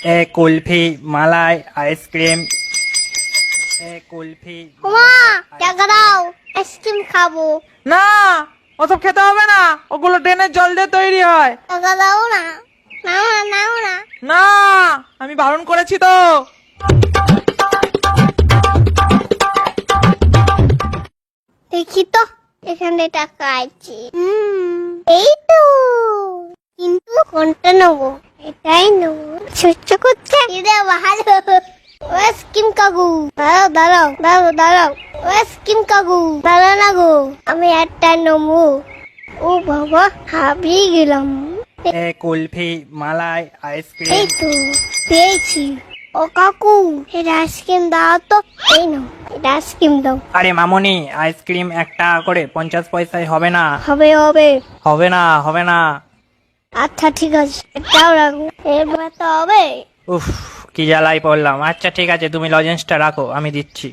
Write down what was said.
এ কুলফি মালাই ice cream. এ কুলফি মা টাকা দাও, আইসক্রিম খাবো। না, ওসব খেতে হবে না, ওগুলো ড্রেনের জল দিয়ে তৈরি হয়। টাকা দাও না, নাও না, নাও না। না, আমি বারণ করেছি তো। দেখি তো এখানে টাকা আছে। এই তো, কিন্তু কোনটা নেবো? এটাই নেবো। ছোট্ট করছে এটা ভালো। আইসক্রিম কাকু দাঁড়াও দাঁড়াও দাঁড়াও দাঁড়াও। আইসক্রিম কাকু দাঁড়াও না গো, আমি একটা নেবো। ও বাবা, হাবিয়ে গেলাম। এ কুলফি মালাই আইসক্রিম। এই তো পেয়েছি। ও কাকু, এটা আইসক্রিম দাও তো। এই নাও, এটা আইসক্রিম দাও। আরে মামনি, আইসক্রিম 1 টাকা করে, 50 পয়সায় হবে না। হবে হবে। হবে না, হবে না। আচ্ছা ঠিক আছে, এটাও রাখো। এবার তো হবে। উফ, কি জ্বালাই পড়লাম। আচ্ছা ঠিক আছে, তুমি লজেন্সটা রাখো, আমি দিচ্ছি।